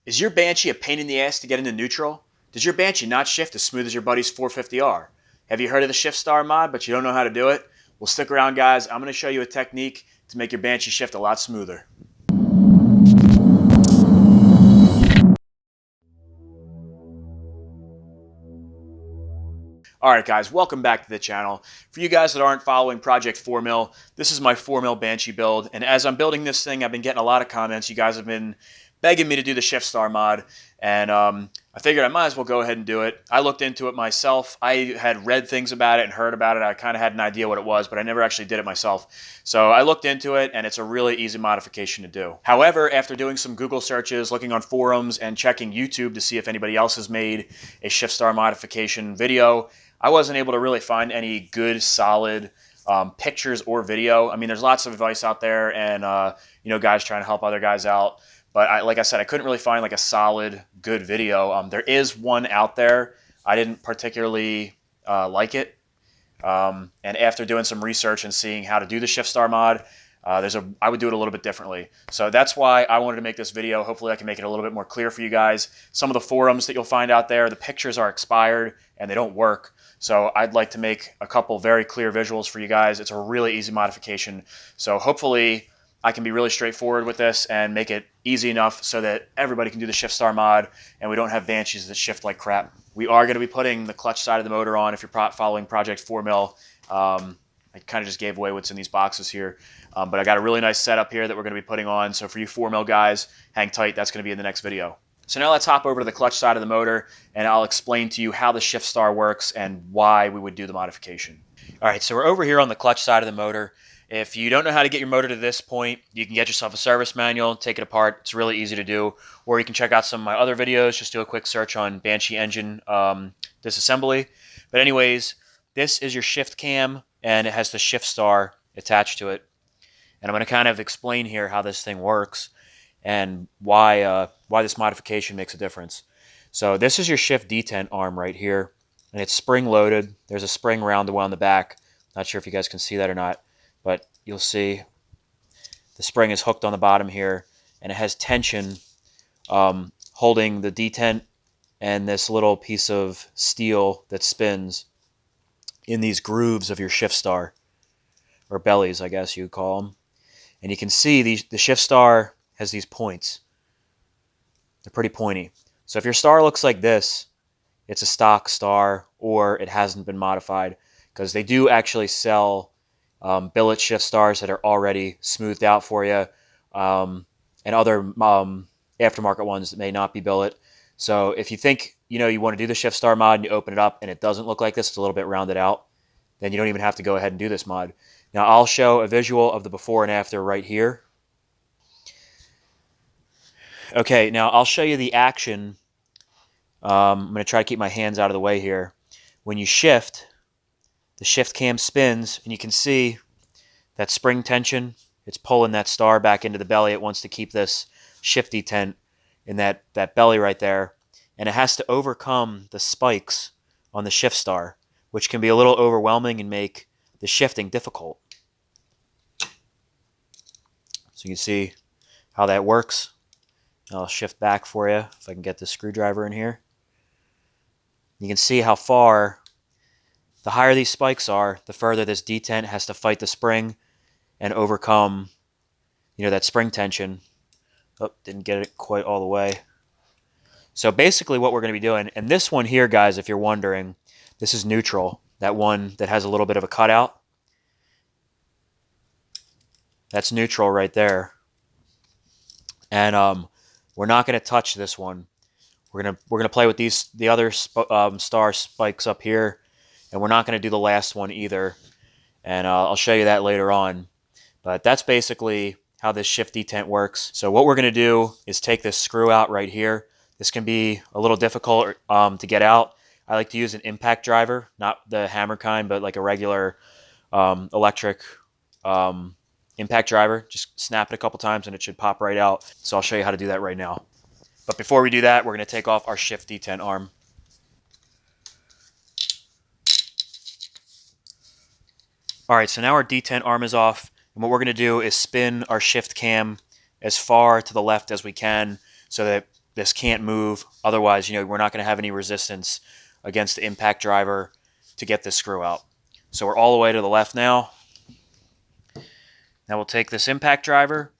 Is your Banshee a pain in the ass to get into neutral? Does your Banshee not shift as smooth as your buddy's 450R? Have you heard of the Shift Star mod, but you don't know how to do it? Well, stick around, guys. I'm going to show you a technique to make your Banshee shift a lot smoother. Alright guys, welcome back to the channel. For you guys that aren't following Project 4 Mil, this is my 4 Mil Banshee build, and as I'm building this thing, I've been getting a lot of comments. You guys have been begging me to do the Shift Star mod, and I figured I might as well go ahead and do it. I looked into it myself. I had read things about it and heard about it. I kind of had an idea what it was, but I never actually did it myself. So I looked into it, and it's a really easy modification to do. However, after doing some Google searches, looking on forums, and checking YouTube to see if anybody else has made a Shift Star modification video, I wasn't able to really find any good, solid pictures or video. I mean, there's lots of advice out there, and guys trying to help other guys out. But like I said, I couldn't really find like a solid, good video. There is one out there. I didn't particularly like it. And after doing some research and seeing how to do the Shift Star mod, I would do it a little bit differently. So that's why I wanted to make this video. Hopefully I can make it a little bit more clear for you guys. Some of the forums that you'll find out there, the pictures are expired and they don't work. So I'd like to make a couple very clear visuals for you guys. It's a really easy modification. So hopefully I can be really straightforward with this and make it easy enough so that everybody can do the Shift Star mod and we don't have Banshees that shift like crap. We are going to be putting the clutch side of the motor on if you're following Project 4 Mil. I kind of just gave away what's in these boxes here. But I got a really nice setup here that we're going to be putting on. So for you 4 Mil guys, hang tight. That's going to be in the next video. So now let's hop over to the clutch side of the motor and I'll explain to you how the Shift Star works and why we would do the modification. All right, so we're over here on the clutch side of the motor. If you don't know how to get your motor to this point, you can get yourself a service manual, take it apart. It's really easy to do. Or you can check out some of my other videos. Just do a quick search on Banshee engine disassembly. But anyways, this is your shift cam and it has the Shift Star attached to it. And I'm going to kind of explain here how this thing works and why this modification makes a difference. So this is your shift detent arm right here, and it's spring loaded. There's a spring round the one on the back. Not sure if you guys can see that or not, but you'll see the spring is hooked on the bottom here, and it has tension holding the detent and this little piece of steel that spins in these grooves of your Shift Star, or bellies, I guess you'd call them. And you can see the Shift Star has these points. They're pretty pointy. So if your star looks like this, it's a stock star or it hasn't been modified, because they do actually sell billet Shift Stars that are already smoothed out for you, and other aftermarket ones that may not be billet. So if you think you want to do the Shift Star mod and you open it up and it doesn't look like this, it's a little bit rounded out, then you don't even have to go ahead and do this mod. Now I'll show a visual of the before and after right here. Okay, now I'll show you the action. I'm going to try to keep my hands out of the way here. When you shift, the shift cam spins, and you can see that spring tension. It's pulling that star back into the belly. It wants to keep this shift detent in that belly right there. And it has to overcome the spikes on the Shift Star, which can be a little overwhelming and make the shifting difficult. So you can see how that works. I'll shift back for you if I can get this screwdriver in here. You can see how far, the higher these spikes are, the further this detent has to fight the spring and overcome, that spring tension. Oh, didn't get it quite all the way. So basically what we're going to be doing, and this one here, guys, if you're wondering, this is neutral, that one that has a little bit of a cutout. That's neutral right there. And we're not going to touch this one. We're gonna play with the other star spikes up here, and we're not going to do the last one either. And I'll show you that later on. But that's basically how this shift detent works. So what we're going to do is take this screw out right here. This can be a little difficult to get out. I like to use an impact driver, not the hammer kind, but like a regular electric impact driver. Just snap it a couple times and it should pop right out. So I'll show you how to do that right now. But before we do that, we're going to take off our shift detent arm. All right, so now our detent arm is off. And what we're going to do is spin our shift cam as far to the left as we can so that this can't move. Otherwise, we're not going to have any resistance against the impact driver to get this screw out. So we're all the way to the left now. Now we'll take this impact driver,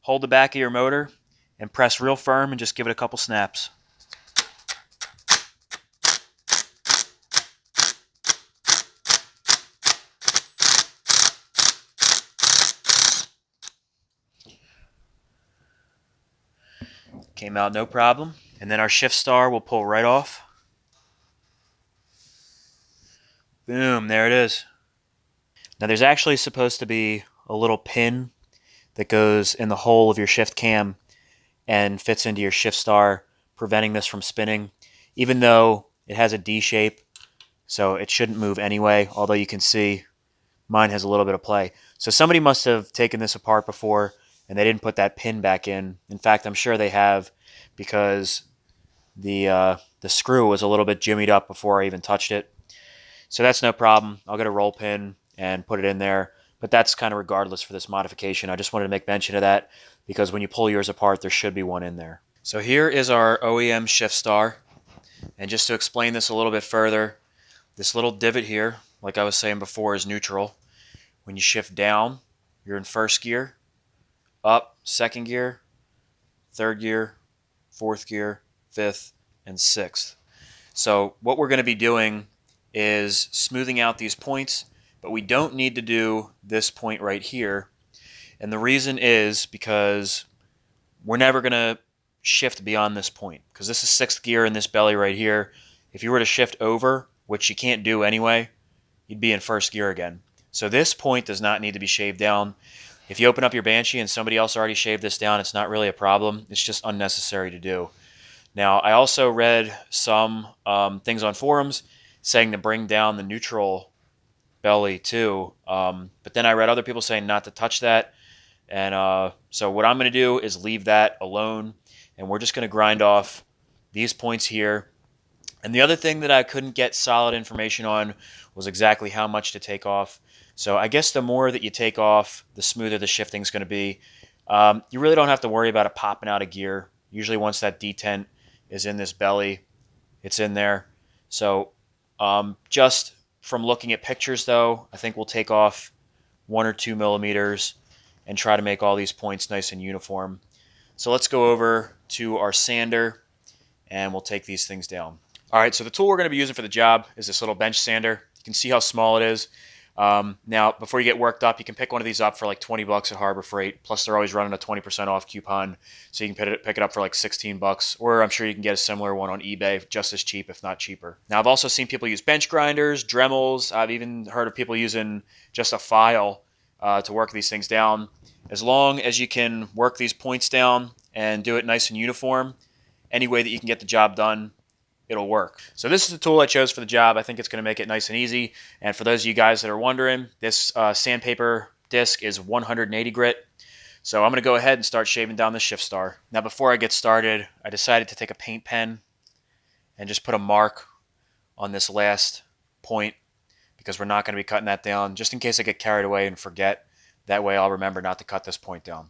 hold the back of your motor, and press real firm and just give it a couple snaps. Came out no problem. And then our Shift Star will pull right off. Boom, there it is. Now there's actually supposed to be a little pin that goes in the hole of your shift cam and fits into your Shift Star, preventing this from spinning, even though it has a D shape, so it shouldn't move anyway, although you can see mine has a little bit of play. So somebody must have taken this apart before and they didn't put that pin back in. In fact, I'm sure they have, because the screw was a little bit jimmied up before I even touched it. So that's no problem. I'll get a roll pin and put it in there. But that's kind of regardless for this modification. I just wanted to make mention of that because when you pull yours apart, there should be one in there. So here is our OEM Shift Star. And just to explain this a little bit further, this little divot here, like I was saying before, is neutral. When you shift down, you're in first gear. Up, second gear, third gear, fourth gear, fifth, and sixth. So what we're going to be doing is smoothing out these points, but we don't need to do this point right here. And the reason is because we're never going to shift beyond this point, because this is sixth gear in this belly right here. If you were to shift over, which you can't do anyway, you'd be in first gear again. So this point does not need to be shaved down. If you open up your Banshee and somebody else already shaved this down, it's not really a problem. It's just unnecessary to do. Now, I also read some things on forums saying to bring down the neutral belly too, but then I read other people saying not to touch that. And so what I'm going to do is leave that alone, and we're just going to grind off these points here. And the other thing that I couldn't get solid information on was exactly how much to take off. So I guess the more that you take off, the smoother the shifting is going to be. You really don't have to worry about it popping out of gear. Usually once that detent is in this belly, it's in there. So just from looking at pictures though, I think we'll take off 1 or 2 millimeters and try to make all these points nice and uniform. So let's go over to our sander and we'll take these things down. All right, so the tool we're going to be using for the job is this little bench sander. You can see how small it is. Now, before you get worked up, you can pick one of these up for like 20 bucks at Harbor Freight. Plus, they're always running a 20% off coupon, so you can pick it up for like 16 bucks. Or I'm sure you can get a similar one on eBay, just as cheap, if not cheaper. Now, I've also seen people use bench grinders, Dremels. I've even heard of people using just a file to work these things down. As long as you can work these points down and do it nice and uniform, any way that you can get the job done, it'll work. So this is the tool I chose for the job. I think it's going to make it nice and easy. And for those of you guys that are wondering, this sandpaper disc is 180 grit. So I'm going to go ahead and start shaving down the Shift Star. Now before I get started, I decided to take a paint pen and just put a mark on this last point, because we're not going to be cutting that down, just in case I get carried away and forget. That way I'll remember not to cut this point down.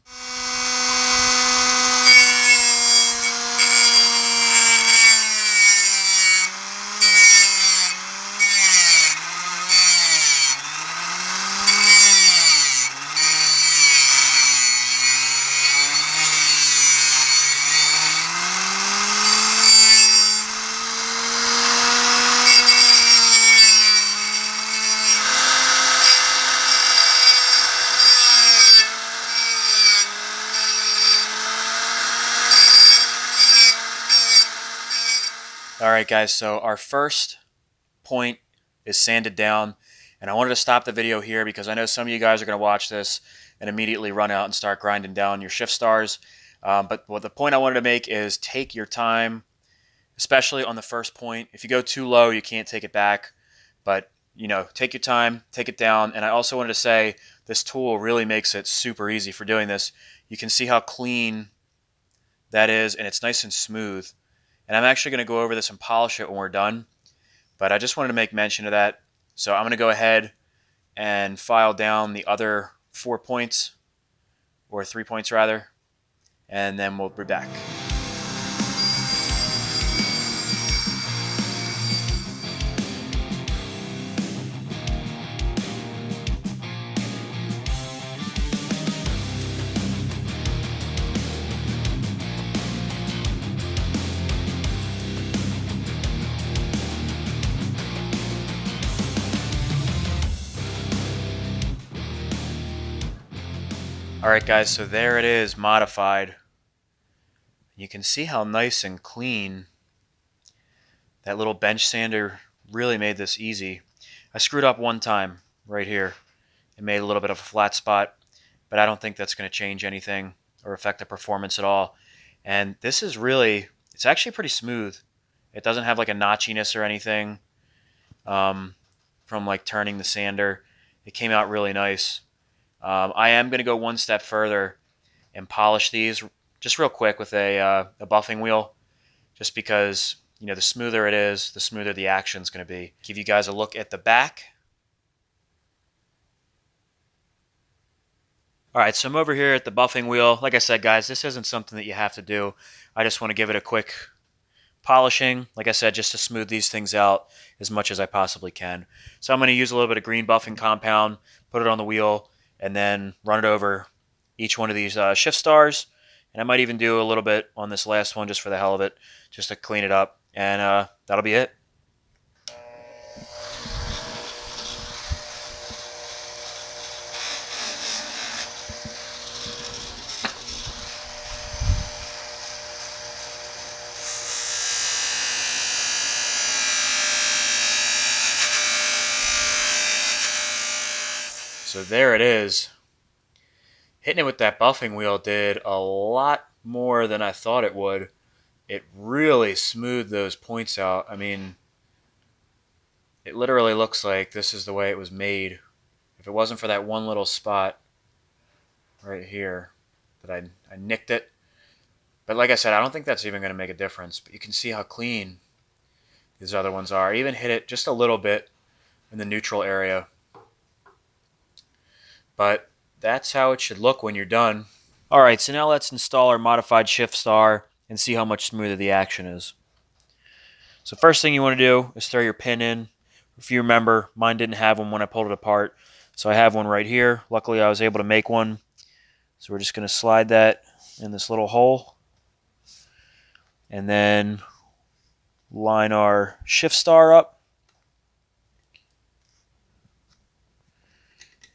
Alright guys, so our first point is sanded down, and I wanted to stop the video here because I know some of you guys are going to watch this and immediately run out and start grinding down your Shift Stars. But what the point I wanted to make is take your time, especially on the first point. If you go too low, you can't take it back, but take your time, take it down. And I also wanted to say this tool really makes it super easy for doing this. You can see how clean that is, and it's nice and smooth. And I'm actually going to go over this and polish it when we're done, but I just wanted to make mention of that. So I'm going to go ahead and file down the other 4 points, or 3 points rather, and then we'll be back. Alright guys, so there it is, modified. You can see how nice and clean that little bench sander really made this easy. I screwed up one time right here. It made a little bit of a flat spot, but I don't think that's going to change anything or affect the performance at all. And this is really, it's actually pretty smooth. It doesn't have like a notchiness or anything from like turning the sander. It came out really nice. I am going to go one step further and polish these just real quick with a buffing wheel, just because, you know, the smoother it is, the smoother the action's going to be. Give you guys a look at the back. Alright, so I'm over here at the buffing wheel. Like I said, guys, this isn't something that you have to do. I just want to give it a quick polishing, like I said, just to smooth these things out as much as I possibly can. So I'm going to use a little bit of green buffing compound, put it on the wheel, and then run it over each one of these shift stars. And I might even do a little bit on this last one just for the hell of it, just to clean it up. And that'll be it. So there it is. Hitting it with that buffing wheel did a lot more than I thought it would. It really smoothed those points out. I mean, it literally looks like this is the way it was made. If it wasn't for that one little spot right here that I nicked it. But like I said, I don't think that's even going to make a difference. But you can see how clean these other ones are. I even hit it just a little bit in the neutral area. But that's how it should look when you're done. Alright, so now let's install our modified Shift Star and see how much smoother the action is. So first thing you want to do is throw your pin in. If you remember, mine didn't have one when I pulled it apart. So I have one right here. Luckily I was able to make one. So we're just going to slide that in this little hole. And then line our Shift Star up.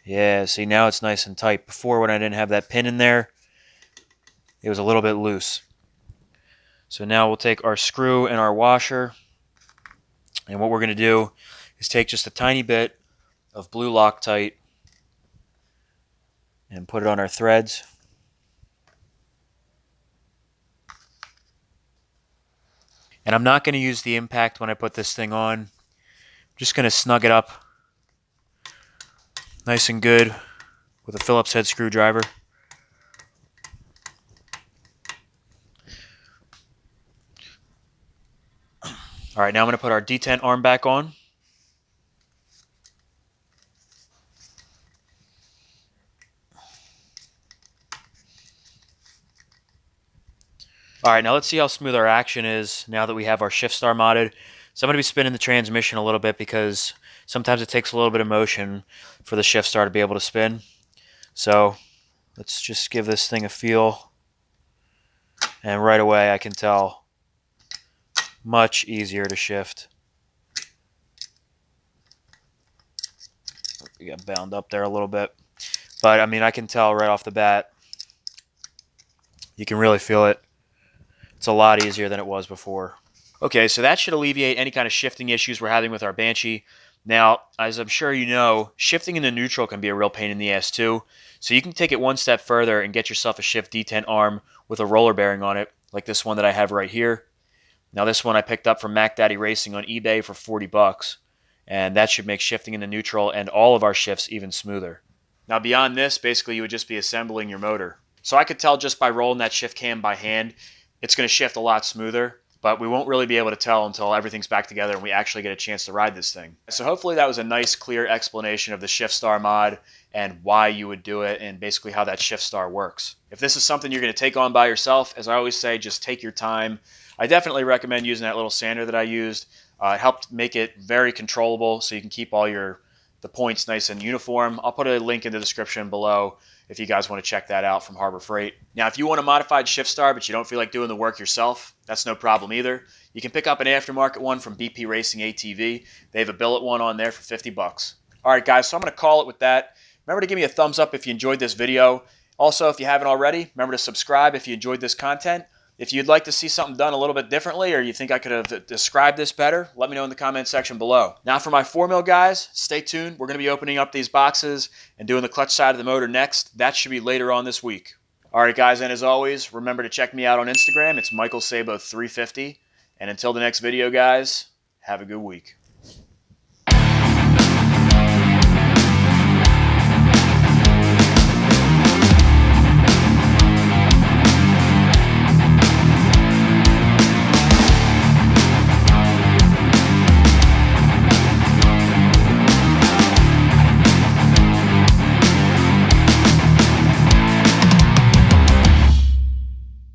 Yeah, see, now it's nice and tight. Before, when I didn't have that pin in there, it was a little bit loose. So now we'll take our screw and our washer, and what we're going to do is take just a tiny bit of blue Loctite and put it on our threads. And I'm not going to use the impact when I put this thing on. I'm just going to snug it up nice and good with a Phillips head screwdriver. Alright, now I'm going to put our detent arm back on. Alright, now let's see how smooth our action is now that we have our Shift Star modded. So I'm going to be spinning the transmission a little bit because sometimes it takes a little bit of motion for the Shift Star to be able to spin. So let's just give this thing a feel. And right away I can tell much easier to shift. We got bound up there a little bit. But I mean, I can tell right off the bat. You can really feel it. It's a lot easier than it was before. Okay, so that should alleviate any kind of shifting issues we're having with our Banshee. Now, as I'm sure you know, shifting into neutral can be a real pain in the ass too. So you can take it one step further and get yourself a shift detent arm with a roller bearing on it, like this one that I have right here. Now this one I picked up from Mac Daddy Racing on eBay for 40 bucks. And that should make shifting into neutral and all of our shifts even smoother. Now beyond this, basically you would just be assembling your motor. So I could tell just by rolling that shift cam by hand, it's going to shift a lot smoother. But we won't really be able to tell until everything's back together and we actually get a chance to ride this thing. So hopefully that was a nice, clear explanation of the Shift Star mod and why you would do it and basically how that Shift Star works. If this is something you're going to take on by yourself, as I always say, just take your time. I definitely recommend using that little sander that I used. It helped make it very controllable so you can keep all the points nice and uniform. I'll put a link in the description below if you guys want to check that out from Harbor Freight. Now, if you want a modified Shift Star but you don't feel like doing the work yourself, that's no problem either. You can pick up an aftermarket one from DBC Racing ATV. They have a billet one on there for 50 bucks. All right, guys, so I'm going to call it with that. Remember to give me a thumbs up if you enjoyed this video. Also, if you haven't already, remember to subscribe if you enjoyed this content. If you'd like to see something done a little bit differently, or you think I could have described this better, let me know in the comment section below. Now for my 4mm guys, stay tuned. We're going to be opening up these boxes and doing the clutch side of the motor next. That should be later on this week. All right, guys, and as always, remember to check me out on Instagram. It's Michael Sabo 350. And until the next video, guys, have a good week.